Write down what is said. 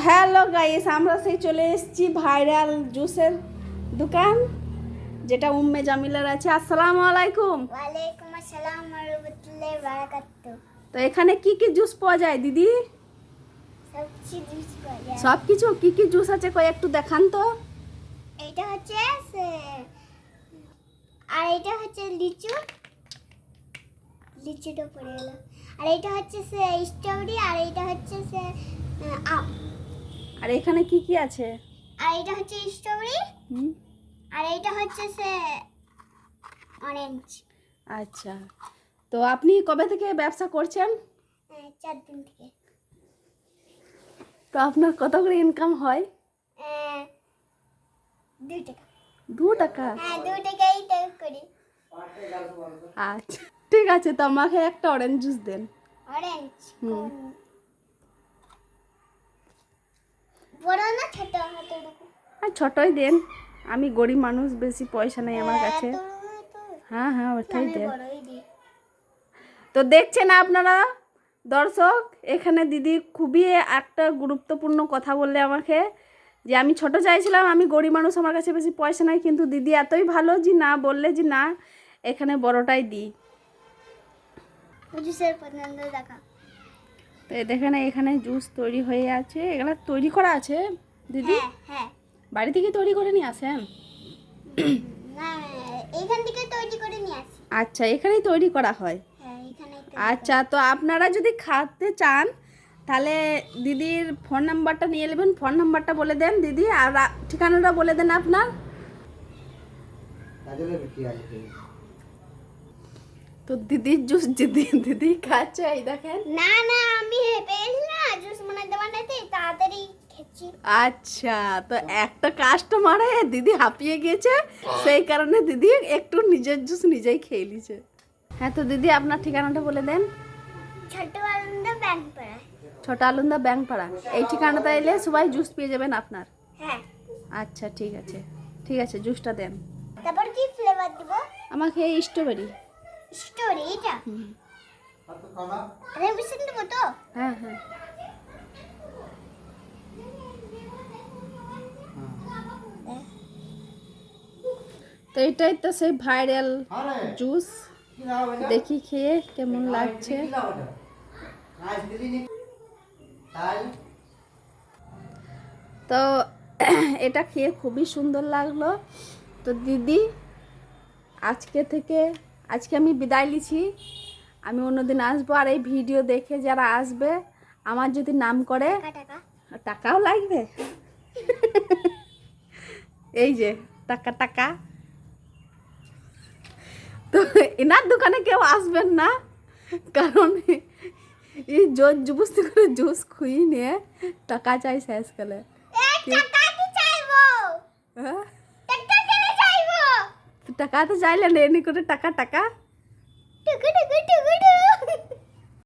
Hello guys, আমরা সেই চলে এসেছি ভাইরাল জুসের দোকান যেটা উম্মে জামিলার আছে। আসসালামু আলাইকুম। ওয়ালাইকুম আসসালাম ওয়া রাহমাতুল্লাহি ওয়া বারাকাতুহু। তো এখানে কি কি জুস পাওয়া যায় দিদি? সবজি জুস পাওয়া যায়। সব কিছু কি কি জুস আছে কই একটু দেখান তো। এটা হচ্ছে আর এটা হচ্ছে লিচুটা পড়ে গেল। আর এটা হচ্ছে স্ট্রবেরি, আর এটা হচ্ছে আম। আর এখানে কি কি আছে? আর এটা হচ্ছে স্ট্রবেরি, হুম, আর এটা হচ্ছে অরেঞ্জ। আচ্ছা, তো আপনি কবে থেকে ব্যবসা করছেন? 4 দিন থেকে। তো আপনার কত করে ইনকাম হয়? 2 টাকা। 2 টাকা? হ্যাঁ, 2 টাকাই তো করি। আচ্ছা ঠিক আছে, তো আমাকে একটা অরেঞ্জ জুস দেন। অরেঞ্জ হুম। বড় না ছোট এতটুকু? আর ছোটই দেন, আমি গরিব মানুষ, বেশি পয়সা নেই আমার কাছে। হ্যাঁ হ্যাঁ, ওটাই দেন। তো দেখছেন আপনারা দর্শক, এখানে দিদি খুবই একটা গুরুত্বপূর্ণ কথা বললে আমাকে, যে আমি ছোট চাইছিলাম, আমি গরিব মানুষ, আমার কাছে বেশি পয়সা নাই, কিন্তু দিদি এতই ভালো যে না বললে যে না এখানে বড়টাই দিই। জুসের পছন্দ দেখা। তো দেখেন এখানে জুস তৈরি হয়ে আছে, এগুলো তৈরি করা আছে দিদি? হ্যাঁ হ্যাঁ। বাড়ি থেকে তৈরি করে নিয়ে আসেন? না, এইখান থেকে তৈরি করে নিয়ে আসি। আচ্ছা, এখানেই তৈরি করা হয়। হ্যাঁ, এখানে আচ্ছা, তো আপনারা যদি খাতে চান তাহলে দিদির ফোন নাম্বারটা নিয়ে নেবেন। ফোন নাম্বারটা বলে দেন দিদি, আর ঠিকানাটা বলে দেন আপনার। তো দিদির জুস দিদি খাচ্ছে, এই দেখেন। না না, আমি হেঁপে গেছি না জুস বানাতে তাড়াতাড়ি খেয়েছি। আচ্ছা, তো একটা কাস্টমারে দিদি হাঁপিয়ে গিয়েছে, সেই কারণে দিদি একটু নিজের জুস নিজেই খেয়ে নিছে। হ্যাঁ, তো দিদি আপনার ঠিকানাটা বলে দেন। ছোট আলন্দা ব্যাংক পাড়া। ছোট আলুন্দা ব্যাংকপাড়া, এই ঠিকানাটা এলে সবাই জুস পেয়ে যাবেন আপনার। হ্যাঁ। আচ্ছা ঠিক আছে, ঠিক আছে, জুসটা দেন। তারপর কি ফ্লেভার দিব? আমাকে এই স্ট্রবেরি। স্টোরি এটা? রেভিশন দেবো তো? হ্যাঁ হ্যাঁ। তো এটাই তো সেই ভাইরাল জুস, দেখি খেয়ে কেমন লাগছে। তো এটা খেয়ে খুবই সুন্দর লাগলো। তো দিদি আজকে আমি বিদায় নিচ্ছি, আমি অন্যদিন আসবো। আর এই ভিডিও দেখে যারা আসবে, আমার যদি নাম করে, টাকা টাকাও লাগবে। এই যে টাকা টাকা। তো এনার দোকানে কেউ আসবেন না, কারণ এই জুস করে জুস খুই নিয়ে টাকা চাই শেষ গেলে। টাকা কি চাইবো? হ্যাঁ, টাকা কেন চাইবো? টাকা তো চাইলেন, এমনি করে টাকা টাকা। টাকা